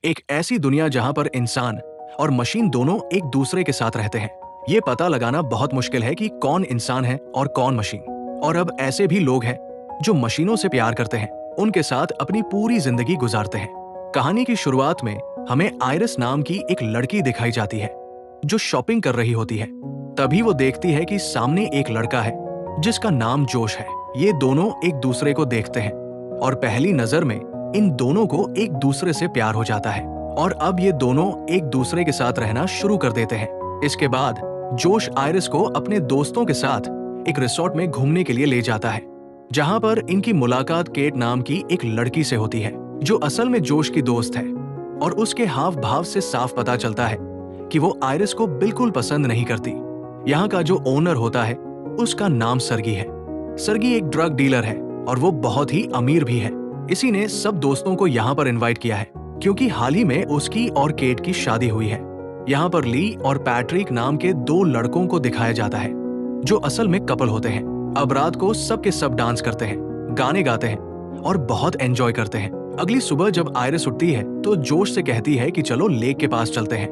एक ऐसी दुनिया जहां पर इंसान और मशीन दोनों एक दूसरे के साथ रहते हैं। ये पता लगाना बहुत मुश्किल है कि कौन इंसान है और कौन मशीन। और अब ऐसे भी लोग हैं जो मशीनों से प्यार करते हैं, उनके साथ अपनी पूरी जिंदगी गुजारते हैं। कहानी की शुरुआत में हमें आयरिस नाम की एक लड़की दिखाई जाती है जो शॉपिंग कर रही होती है। तभी वो देखती है कि सामने एक लड़का है जिसका नाम जोश है। ये दोनों एक दूसरे को देखते हैं और पहली नजर में इन दोनों को एक दूसरे से प्यार हो जाता है और अब ये दोनों एक दूसरे के साथ रहना शुरू कर देते हैं। इसके बाद जोश आयरिस को अपने दोस्तों के साथ एक रिसोर्ट में घूमने के लिए ले जाता है, जहां पर इनकी मुलाकात केट नाम की एक लड़की से होती है जो असल में जोश की दोस्त है। और उसके हाव भाव से साफ पता चलता है कि वो आयरिस को बिल्कुल पसंद नहीं करती। यहाँ का जो ओनर होता है उसका नाम सरगी है। सरगी एक ड्रग डीलर है और वो बहुत ही अमीर भी है। इसी ने सब दोस्तों को यहाँ पर इनवाइट किया है क्योंकि हाल ही में उसकी और केट की शादी हुई है। यहाँ पर ली और पैट्रिक नाम के दो लड़कों को दिखाया जाता है जो असल में कपल होते हैं। अब रात को सबके सब डांस करते हैं, गाने गाते हैं और बहुत एंजॉय करते हैं। अगली सुबह जब आयरिस उठती है तो जोश से कहती है कि चलो लेक के पास चलते हैं।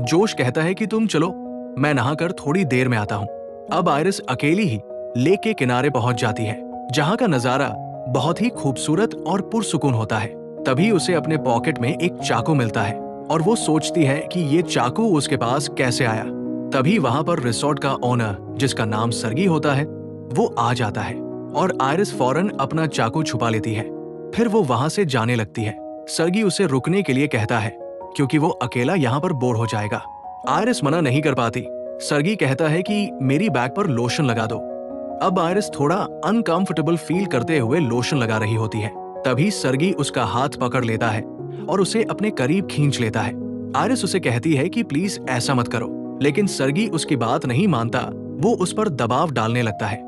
जोश कहता है कि तुम चलो, मैं नहाकर थोड़ी देर में आता हूँ। अब आयरिस अकेली ही लेक के किनारे पहुंच जाती है जहां का नजारा बहुत ही खूबसूरत और पुरसुकून होता है। तभी उसे अपने पॉकेट में एक चाकू मिलता है और वो सोचती है कि ये चाकू उसके पास कैसे आया। तभी वहां पर रिसोर्ट का ओनर, जिसका नाम सरगी होता है, वो आ जाता है और आयरिस फौरन अपना चाकू छुपा लेती है। फिर वो वहां से जाने लगती है। सरगी उसे रुकने के लिए कहता है क्योंकि वो अकेला यहाँ पर बोर हो जाएगा। आयरिस मना नहीं कर पाती। सरगी कहता है कि मेरी बैग पर लोशन लगा दो। अब आयरिस थोड़ा अनकंफर्टेबल फील करते हुए लोशन लगा रही होती है। तभी सरगी उसका हाथ पकड़ लेता है और उसे अपने करीब खींच लेता है। आयरिस उसे कहती है कि प्लीज ऐसा मत करो, लेकिन सरगी उसकी बात नहीं मानता। वो उस पर दबाव डालने लगता है।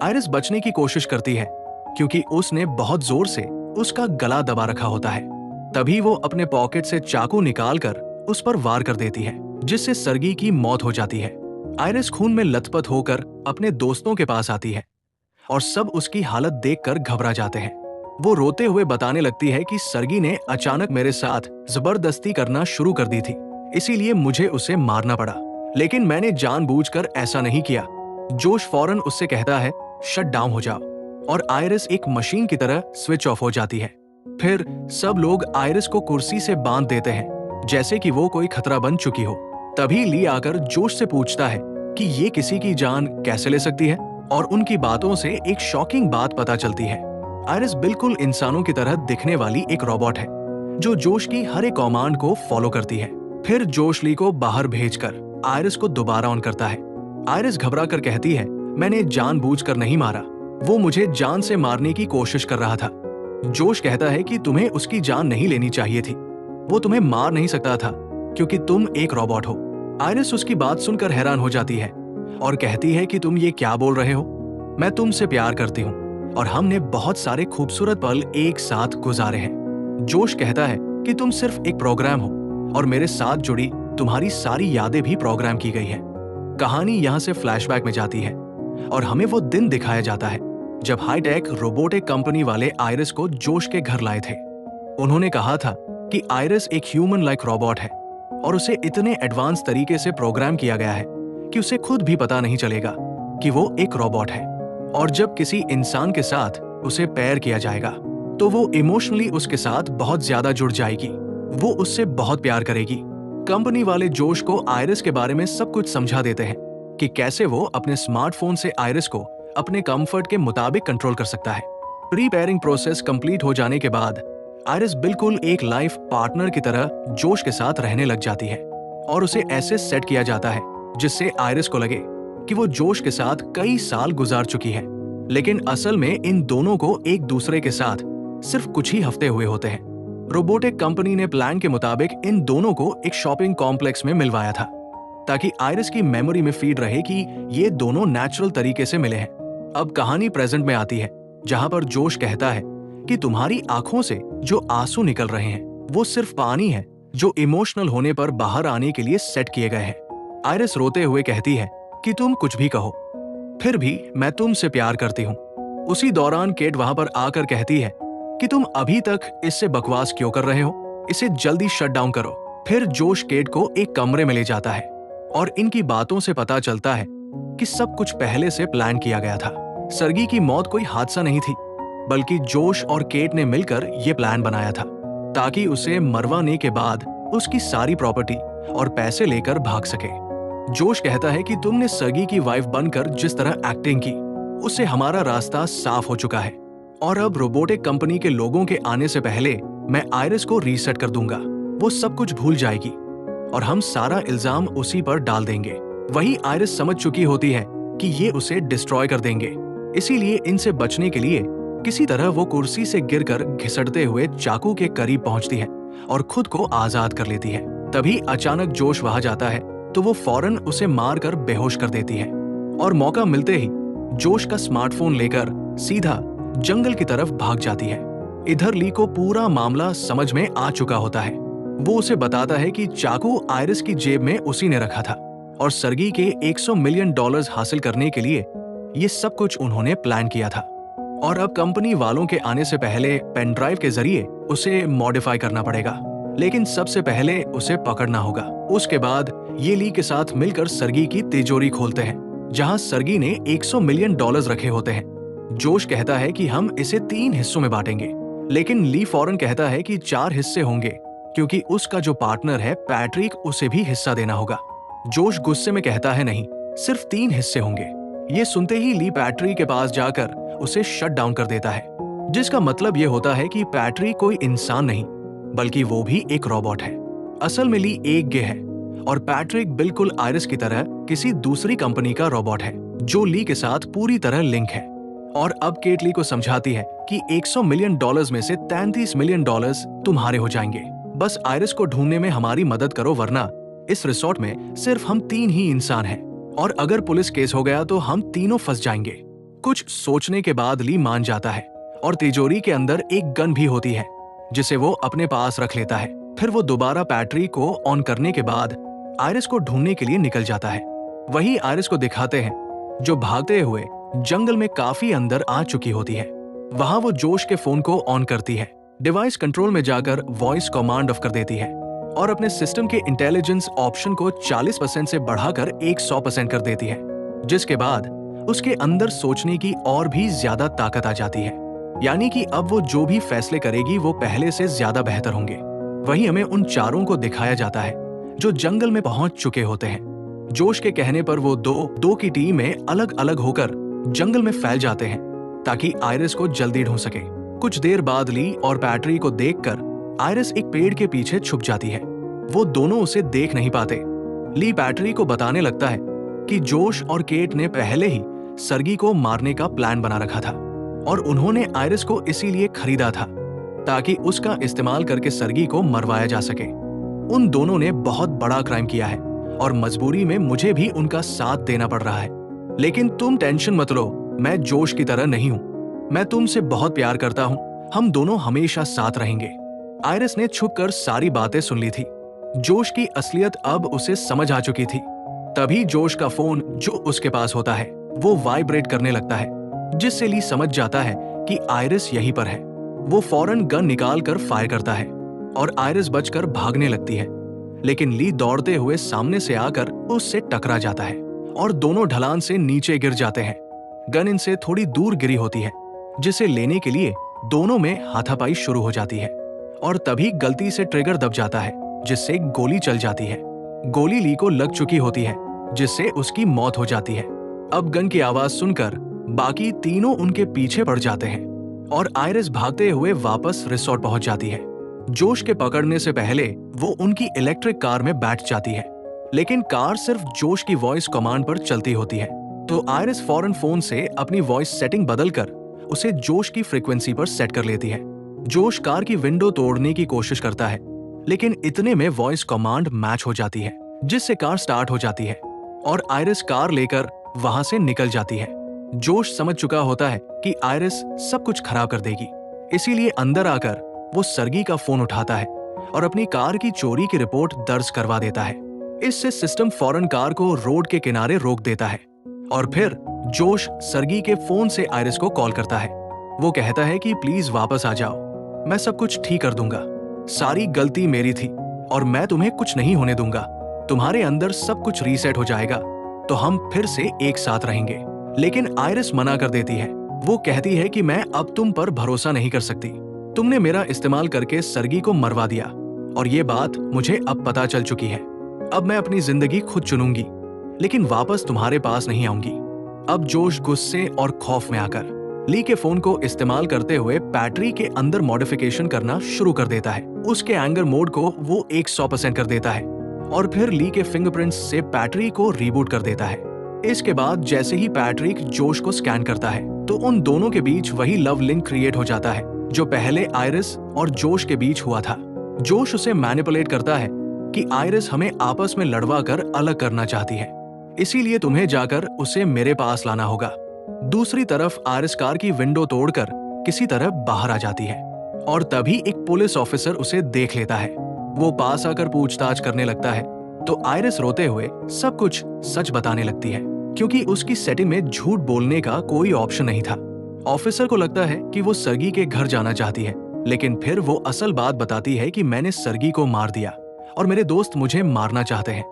आयरिस बचने की कोशिश करती है क्योंकि उसने बहुत जोर से उसका गला दबा रखा होता है। तभी वो अपने पॉकेट से चाकू निकालकर उस पर वार कर देती है, जिससे सरगी की मौत हो जाती है। आयरिस खून में लथपथ होकर अपने दोस्तों के पास आती है और सब उसकी हालत देखकर घबरा जाते हैं। वो रोते हुए बताने लगती है कि सरगी ने अचानक मेरे साथ जबरदस्ती करना शुरू कर दी थी, इसीलिए मुझे उसे मारना पड़ा, लेकिन मैंने जानबूझकर ऐसा नहीं किया। जोश फौरन उससे कहता है शट डाउन हो जाओ और आयरिस एक मशीन की तरह स्विच ऑफ हो जाती है। फिर सब लोग आयरिस को कुर्सी से बांध देते हैं जैसे कि वो कोई खतरा बन चुकी हो। तभी ली आकर जोश से पूछता है कि ये किसी की जान कैसे ले सकती है और उनकी बातों से एक शॉकिंग बात पता चलती है। आयरिस बिल्कुल इंसानों की तरह दिखने वाली एक रोबोट है जो जोश की हर एक कमांड को फॉलो करती है। फिर जोश ली को बाहर भेजकर आयरिस को दोबारा ऑन करता है। आयरिस घबरा कर कहती है मैंने जानबूझकर नहीं मारा, वो मुझे जान से मारने की कोशिश कर रहा था। जोश कहता है कि तुम्हें उसकी जान नहीं लेनी चाहिए थी, वो तुम्हें मार नहीं सकता था क्योंकि तुम एक रोबोट हो। आयरिस उसकी बात सुनकर हैरान हो जाती है और कहती है कि तुम ये क्या बोल रहे हो, मैं तुमसे प्यार करती हूँ और हमने बहुत सारे खूबसूरत पल एक साथ गुजारे हैं। जोश कहता है कि तुम सिर्फ एक प्रोग्राम हो और मेरे साथ जुड़ी तुम्हारी सारी यादें भी प्रोग्राम की गई है। कहानी यहाँ से फ्लैशबैक में जाती है और हमें वो दिन दिखाया जाता है जब हाईटेक रोबोटिक कंपनी वाले आयरिस को जोश के घर लाए थे। उन्होंने कहा था कि आयरिस एक ह्यूमन लाइक रोबोट है और उसे इतने एडवांस तरीके से प्रोग्राम किया गया है कि उसे खुद भी पता नहीं चलेगा कि वो एक रोबोट है। और जब किसी इंसान के साथ उसे पेयर किया जाएगा तो वो इमोशनली उसके साथ बहुत ज्यादा जुड़ जाएगी, वो उससे बहुत प्यार करेगी। कंपनी वाले जोश को आयरिस के बारे में सब कुछ समझा देते हैं कि कैसे वो अपने स्मार्टफोन से आयरिस को अपने कंफर्ट के मुताबिक कंट्रोल कर सकता है। प्री पेयरिंग प्रोसेस कंप्लीट हो जाने के बाद आयरिस बिल्कुल एक लाइफ पार्टनर की तरह जोश के साथ रहने लग जाती है और उसे ऐसे सेट किया जाता है जिससे आयरिस को लगे कि वो जोश के साथ कई साल गुजार चुकी है, लेकिन असल में इन दोनों को एक दूसरे के साथ सिर्फ कुछ ही हफ्ते हुए होते हैं। रोबोटिक कंपनी ने प्लान के मुताबिक इन दोनों को एक शॉपिंग कॉम्प्लेक्स में मिलवाया था ताकि आयरिस की मेमोरी में फीड रहे कि ये दोनों नेचुरल तरीके से मिले हैं। अब कहानी प्रेजेंट में आती है जहां पर जोश कहता है कि तुम्हारी आंखों से जो आंसू निकल रहे हैं वो सिर्फ पानी है जो इमोशनल होने पर बाहर आने के लिए सेट किए गए हैं। आयरिस रोते हुए कहती है कि तुम कुछ भी कहो, फिर भी मैं तुमसे प्यार करती हूँ। उसी दौरान केट वहां पर आकर कहती है कि तुम अभी तक इससे बकवास क्यों कर रहे हो, इसे जल्दी शट डाउन करो। फिर जोश केट को एक कमरे में ले जाता है और इनकी बातों से पता चलता है कि सब कुछ पहले से प्लान किया गया था। सर्गी की मौत कोई हादसा नहीं थी, बल्कि जोश और केट ने मिलकर यह प्लान बनाया था ताकि उसे मरवाने के बाद उसकी सारी प्रॉपर्टी और पैसे लेकर भाग सके। जोश कहता है कि तुमने सर्गी की वाइफ बनकर जिस तरह एक्टिंग की, उससे हमारा रास्ता साफ हो चुका है और अब रोबोटिक कंपनी के लोगों के आने से पहले मैं आयरिस को रीसेट कर दूंगा। वो सब कुछ भूल जाएगी और हम सारा इल्जाम उसी पर डाल देंगे। वही आयरिस समझ चुकी होती है कि ये उसे डिस्ट्रॉय कर देंगे, इसीलिए इनसे बचने के लिए किसी तरह वो कुर्सी से गिरकर घिसटते हुए चाकू के करीब पहुंचती है और खुद को आजाद कर लेती है। तभी अचानक जोश वहां जाता है तो वो फौरन उसे मारकर बेहोश कर देती है और मौका मिलते ही जोश का स्मार्टफोन लेकर सीधा जंगल की तरफ भाग जाती है। इधर ली को पूरा मामला समझ में आ चुका होता है। वो उसे बताता है कि चाकू आयरिस की जेब में उसी ने रखा था और सर्गी के $100 मिलियन हासिल करने के लिए ये सब कुछ उन्होंने प्लान किया था और अब कंपनी वालों के आने से पहले पेन ड्राइव के जरिए उसे मॉडिफाई करना पड़ेगा। लेकिन सबसे पहले उसे पकड़ना होगा। उसके बाद ये ली के साथ मिलकर सर्गी की तिजोरी खोलते हैं जहां सर्गी ने $100 मिलियन रखे होते हैं। जोश कहता है कि हम इसे 3 हिस्सों में बांटेंगे, लेकिन ली फौरन कहता है कि 4 हिस्से होंगे क्योंकि उसका जो पार्टनर है पैट्रिक, उसे भी हिस्सा देना होगा। जोश गुस्से में कहता है नहीं, सिर्फ 3 हिस्से होंगे। ये सुनते ही ली पैट्रिक के पास जाकर उसे शट डाउन कर देता है, जिसका मतलब ये होता है कि पैट्रिक कोई इंसान नहीं बल्कि वो भी एक रोबोट है। असल में ली एक गे है और पैट्रिक बिल्कुल आयरिस की तरह किसी दूसरी कंपनी का रोबोट है जो ली के साथ पूरी तरह लिंक है। और अब केट ली को समझाती है कि $100 मिलियन में से $33 मिलियन तुम्हारे हो जाएंगे। बस आयरिस को ढूंढने में हमारी मदद करो, वरना इस रिसोर्ट में सिर्फ हम 3 ही इंसान हैं और अगर पुलिस केस हो गया तो हम तीनों फंस जाएंगे। कुछ सोचने के बाद ली मान जाता है और तिजोरी के अंदर एक गन भी होती है जिसे वो अपने पास रख लेता है। फिर वो दोबारा पैट्रिक को ऑन करने के बाद आयरिस को ढूंढने के लिए निकल जाता है। वही आयरिस को दिखाते हैं जो भागते हुए जंगल में काफी अंदर आ चुकी होती है। वहां वो जोश के फोन को ऑन करती है, डिवाइस कंट्रोल में जाकर वॉइस कमांड ऑफ कर देती है और अपने सिस्टम के इंटेलिजेंस ऑप्शन को 40% से बढ़ाकर 100% कर देती है, जिसके बाद उसके अंदर सोचने की और भी ज्यादा ताकत आ जाती है। यानी कि अब वो जो भी फैसले करेगी वो पहले से ज्यादा बेहतर होंगे। वहीं हमें उन चारों को दिखाया जाता है जो जंगल में पहुंच चुके होते हैं। जोश के कहने पर वो दो की टीम में अलग अलग होकर जंगल में फैल जाते हैं ताकि आयरिस को जल्दी ढूंढ सके। कुछ देर बाद ली और पैट्रिक को देखकर आयरिस एक पेड़ के पीछे छुप जाती है। वो दोनों उसे देख नहीं पाते। ली पैट्रिक को बताने लगता है कि जोश और केट ने पहले ही सर्गी को मारने का प्लान बना रखा था और उन्होंने आयरिस को इसीलिए खरीदा था ताकि उसका इस्तेमाल करके सर्गी को मरवाया जा सके। उन दोनों ने बहुत बड़ा क्राइम किया है और मजबूरी में मुझे भी उनका साथ देना पड़ रहा है। लेकिन तुम टेंशन मत लो, मैं जोश की तरह नहीं हूँ। मैं तुमसे बहुत प्यार करता हूँ, हम दोनों हमेशा साथ रहेंगे। आयरिस ने छुपकर सारी बातें सुन ली थी। जोश की असलियत अब उसे समझ आ चुकी थी। तभी जोश का फोन जो उसके पास होता है वो वाइब्रेट करने लगता है, जिससे ली समझ जाता है कि आयरिस यहीं पर है। वो फौरन गन निकाल कर फायर करता है और आयरिस बचकर भागने लगती है, लेकिन ली दौड़ते हुए सामने से आकर उससे टकरा जाता है और दोनों ढलान से नीचे गिर जाते हैं। गन इनसे थोड़ी दूर गिरी होती है, जिसे लेने के लिए दोनों में हाथापाई शुरू हो जाती है और तभी गलती से ट्रिगर दब जाता है, जिससे गोली चल जाती है। गोली ली को लग चुकी होती है, जिससे उसकी मौत हो जाती है। अब गन की आवाज सुनकर बाकी तीनों उनके पीछे पड़ जाते हैं और आयरिस भागते हुए वापस रिसोर्ट पहुंच जाती है। जोश के पकड़ने से पहले वो उनकी इलेक्ट्रिक कार में बैठ जाती है, लेकिन कार सिर्फ जोश की वॉइस कमांड पर चलती होती है। तो आयरिस फौरन फोन से अपनी वॉइस सेटिंग बदलकर उसे जोश की फ्रीक्वेंसी पर सेट कर लेती है। जोश कार की विंडो तोड़ने की कोशिश करता है, लेकिन इतने में वॉइस कमांड मैच हो जाती है, जिससे कार स्टार्ट हो जाती है और आयरिस कार लेकर वहां से निकल जाती है। जोश समझ चुका होता है कि आयरिस सब कुछ खराब कर देगी, इसीलिए अंदर आकर वो सर्गी का फोन उठाता है और अपनी कार की चोरी की रिपोर्ट दर्ज करवा देता है। इससे सिस्टम फौरन कार को रोड के किनारे रोक देता है और फिर जोश सर्गी के फोन से आयरिस को कॉल करता है। वो कहता है कि प्लीज वापस आ जाओ, मैं सब कुछ ठीक कर दूंगा। सारी गलती मेरी थी और मैं तुम्हें कुछ नहीं होने दूंगा। तुम्हारे अंदर सब कुछ रीसेट हो जाएगा तो हम फिर से एक साथ रहेंगे। लेकिन आयरिस मना कर देती है। वो कहती है कि मैं अब तुम पर भरोसा नहीं कर सकती। तुमने मेरा इस्तेमाल करके सर्गी को मरवा दिया और ये बात मुझे अब पता चल चुकी है। अब मैं अपनी जिंदगी खुद चुनूंगी, लेकिन वापस तुम्हारे पास नहीं आऊंगी। अब जोश गुस्से और खौफ में आकर ली के फोन को इस्तेमाल करते हुए पैट्री के अंदर मॉडिफिकेशन करना शुरू कर देता है। उसके एंगर मोड को वो 100% कर देता है और फिर ली के फिंगरप्रिंट्स से पैट्री को रीबूट कर देता है। इसके बाद जैसे ही पैट्रिक जोश को स्कैन करता है तो उन दोनों के बीच वही लव लिंक क्रिएट हो जाता है जो पहले आयरिस और जोश के बीच हुआ था। जोश उसे मैनिपुलेट करता है कि आयरिस हमें आपस में लड़वा कर अलग करना चाहती है, इसीलिए तुम्हें जाकर उसे मेरे पास लाना होगा। दूसरी तरफ आयरिस कार की विंडो तोड़कर किसी तरह बाहर आ जाती है और तभी एक पुलिस ऑफिसर उसे देख लेता है। वो पास आकर पूछताछ करने लगता है तो आयरिस रोते हुए सब कुछ सच बताने लगती है, क्योंकि उसकी सेटिंग में झूठ बोलने का कोई ऑप्शन नहीं था। ऑफिसर को लगता है कि वो सर्गी के घर जाना चाहती है, लेकिन फिर वो असल बात बताती है कि मैंने सर्गी को मार दिया और मेरे दोस्त मुझे मारना चाहते हैं।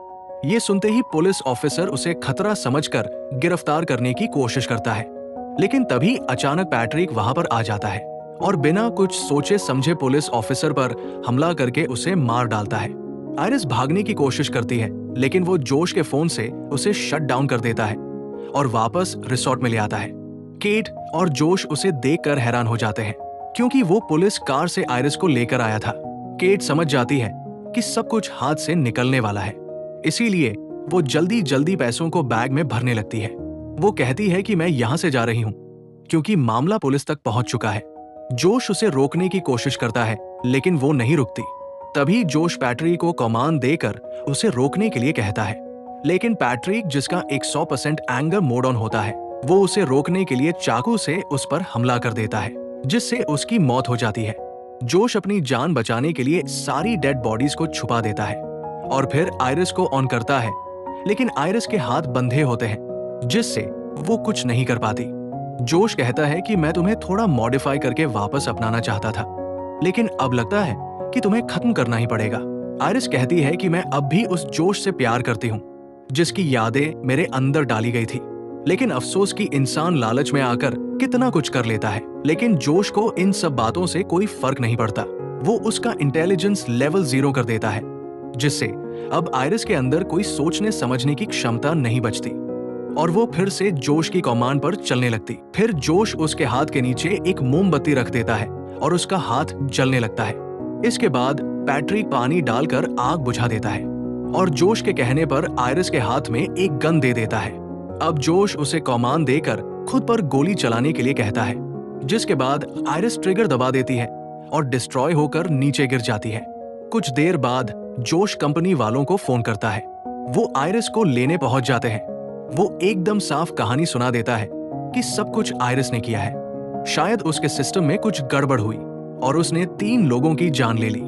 ये सुनते ही पुलिस ऑफिसर उसे खतरा समझकर गिरफ्तार करने की कोशिश करता है, लेकिन तभी अचानक पैट्रिक वहां पर आ जाता है और बिना कुछ सोचे समझे पुलिस ऑफिसर पर हमला करके उसे मार डालता है। आयरिस भागने की कोशिश करती है, लेकिन वो जोश के फोन से उसे शट डाउन कर देता है और वापस रिसोर्ट में ले आता है। केट और जोश उसे देखकर हैरान हो जाते हैं, क्योंकि वो पुलिस कार से आयरिस को लेकर आया था। केट समझ जाती है कि सब कुछ हाथ से निकलने वाला है, इसीलिए वो जल्दी जल्दी पैसों को बैग में भरने लगती है। वो कहती है कि मैं यहाँ से जा रही हूँ, क्योंकि मामला पुलिस तक पहुंच चुका है। जोश उसे रोकने की कोशिश करता है, लेकिन वो नहीं रुकती। तभी जोश पैट्रिक को कमांड देकर उसे रोकने के लिए कहता है, लेकिन पैट्रिक, जिसका 100% एंगर मोड ऑन होता है, वो उसे रोकने के लिए चाकू से उस पर हमला कर देता है, जिससे उसकी मौत हो जाती है। जोश अपनी जान बचाने के लिए सारी डेड बॉडीज को छुपा देता है और फिर आयरिस को ऑन करता है, लेकिन आयरिस के हाथ बंधे होते हैं, जिससे वो कुछ नहीं कर पाती। जोश कहता है कि मैं तुम्हें थोड़ा मॉडिफाई करके वापस अपनाना चाहता था, लेकिन अब लगता है कि तुम्हें खत्म करना ही पड़ेगा। आयरिस कहती है कि मैं अब भी उस जोश से प्यार करती हूँ, जिसकी यादें मेरे अंदर डाली गई थी, लेकिन अफसोस कि इंसान लालच में आकर कितना कुछ कर लेता है। लेकिन जोश को इन सब बातों से कोई फर्क नहीं पड़ता। वो उसका इंटेलिजेंस लेवल 0 कर देता है, जिससे अब आयरिस के अंदर कोई सोचने समझने की क्षमता नहीं बचती और वो फिर से जोश की कमांड पर चलने लगती। फिर जोश उसके हाथ के नीचे एक मोमबत्ती रख देता है और उसका हाथ जलने लगता है। इसके बाद पैट्रिक पानी डालकर आग बुझा देता है और जोश के कहने पर आयरिस के हाथ में एक गन दे देता है। अब जोश उसे कमांड देकर खुद पर गोली चलाने के लिए कहता है, जिसके बाद आयरिस ट्रिगर दबा देती है और डिस्ट्रॉय होकर नीचे गिर जाती है। कुछ देर बाद जोश कंपनी वालों को फोन करता है। वो आयरिस को लेने पहुंच जाते हैं। वो एकदम साफ कहानी सुना देता है कि सब कुछ आयरिस ने किया है। शायद उसके सिस्टम में कुछ गड़बड़ हुई और उसने 3 लोगों की जान ले ली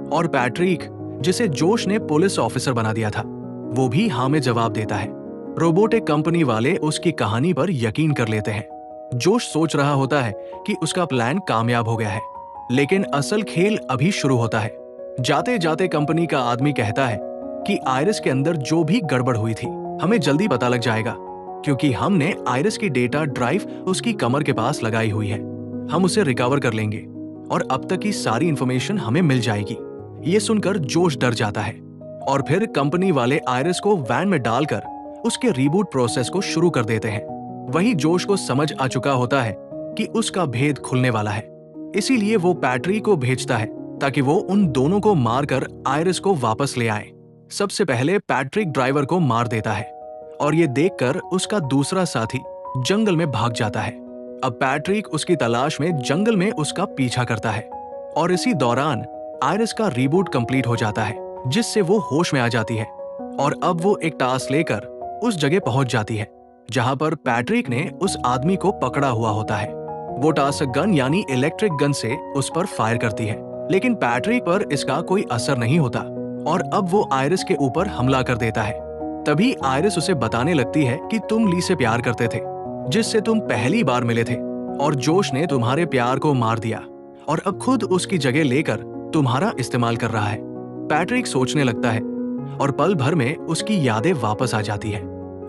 और पैट्रिक, जिसे जोश ने पुलिस ऑफिसर बना दिया था, वो भी हाँ में जवाब देता है। रोबोटिक कंपनी वाले उसकी कहानी पर यकीन कर लेते हैं। जोश सोच रहा होता है कि उसका प्लान कामयाब हो गया है, लेकिन असल खेल अभी शुरू होता है। जाते जाते कंपनी का आदमी कहता है कि आयरिस के अंदर जो भी गड़बड़ हुई थी हमें जल्दी पता लग जाएगा, क्योंकि हमने आयरिस की डेटा ड्राइव उसकी कमर के पास लगाई हुई है। हम उसे रिकवर कर लेंगे और अब तक की सारी इंफॉर्मेशन हमें मिल जाएगी। ये सुनकर जोश डर जाता है और फिर कंपनी वाले आयरिस को वैन में डालकर उसके रीबूट प्रोसेस को शुरू कर देते हैं। वही जोश को समझ आ चुका होता है कि उसका भेद खुलने वाला है, इसीलिए वो पैट्रिक को भेजता है ताकि वो उन दोनों को मारकर आयरिस को वापस ले आए। सबसे पहले पैट्रिक ड्राइवर को मार देता है और ये देखकर उसका दूसरा साथी जंगल में भाग जाता है। अब पैट्रिक उसकी तलाश में जंगल में उसका पीछा करता है और इसी दौरान आयरिस का रीबूट कंप्लीट हो जाता है, जिससे वो होश में आ जाती है और अब वो एक टास्क लेकर उस जगह पहुंच जाती है जहां पर पैट्रिक ने उस आदमी को पकड़ा हुआ होता है। वो टास्क गन यानी इलेक्ट्रिक गन से उस पर फायर करती है, लेकिन पैट्रिक पर इसका कोई असर नहीं होता और अब वो आयरिस के ऊपर हमला कर देता है। तभी आयरिस उसे बताने लगती है कि तुम ली से प्यार करते थे, जिससे तुम पहली बार मिले थे, और जोश ने तुम्हारे प्यार को मार दिया और अब खुद उसकी जगह लेकर तुम्हारा इस्तेमाल कर रहा है। पैट्रिक सोचने लगता है और पल भर में उसकी यादें वापस आ जाती है।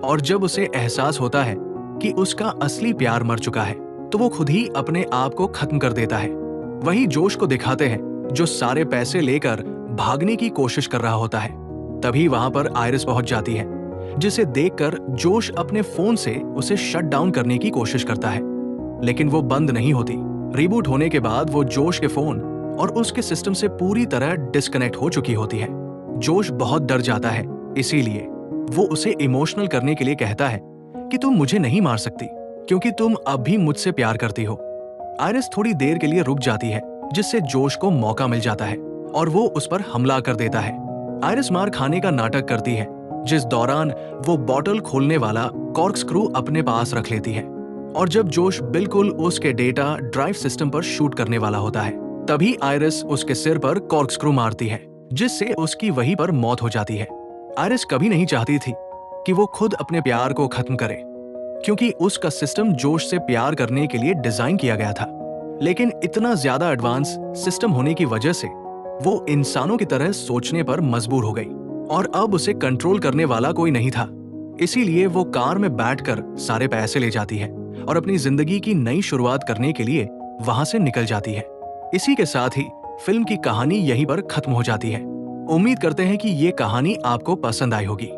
और जब उसे एहसास होता है कि उसका असली प्यार मर चुका है, तो वो खुद ही अपने आप को खत्म कर देता है। वही जोश को दिखाते हैं जो सारे पैसे लेकर भागने की कोशिश कर रहा होता है। तभी वहां पर आयरिस पहुंच जाती है, जिसे देखकर जोश अपने फोन से उसे शट डाउन करने की कोशिश करता है, लेकिन वो बंद नहीं होती। रिबूट होने के बाद वो जोश के फोन और उसके सिस्टम से पूरी तरह डिस्कनेक्ट हो चुकी होती है। जोश बहुत डर जाता है, इसीलिए वो उसे इमोशनल करने के लिए कहता है कि तुम मुझे नहीं मार सकती क्योंकि तुम अब भी मुझसे प्यार करती हो। आयरिस थोड़ी देर के लिए रुक जाती है, जिससे जोश को मौका मिल जाता है और वो उस पर हमला कर देता है। आयरिस मार खाने का नाटक करती है, जिस दौरान वो बॉटल खोलने वाला कॉर्क स्क्रू अपने पास रख लेती है। और जब जोश बिल्कुल उसके डेटा ड्राइव सिस्टम पर शूट करने वाला होता है, तभी आयरिस उसके सिर पर कॉर्क स्क्रू मारती है, जिससे उसकी वहीं पर मौत हो जाती है। आयरिस कभी नहीं चाहती थी कि वो खुद अपने प्यार को खत्म करे, क्योंकि उसका सिस्टम जोश से प्यार करने के लिए डिजाइन किया गया था। लेकिन इतना ज्यादा एडवांस सिस्टम होने की वजह से वो इंसानों की तरह सोचने पर मजबूर हो गई और अब उसे कंट्रोल करने वाला कोई नहीं था। इसीलिए वो कार में बैठकर सारे पैसे ले जाती है और अपनी जिंदगी की नई शुरुआत करने के लिए वहां से निकल जाती है। इसी के साथ ही फिल्म की कहानी यहीं पर खत्म हो जाती है। उम्मीद करते हैं कि ये कहानी आपको पसंद आई होगी।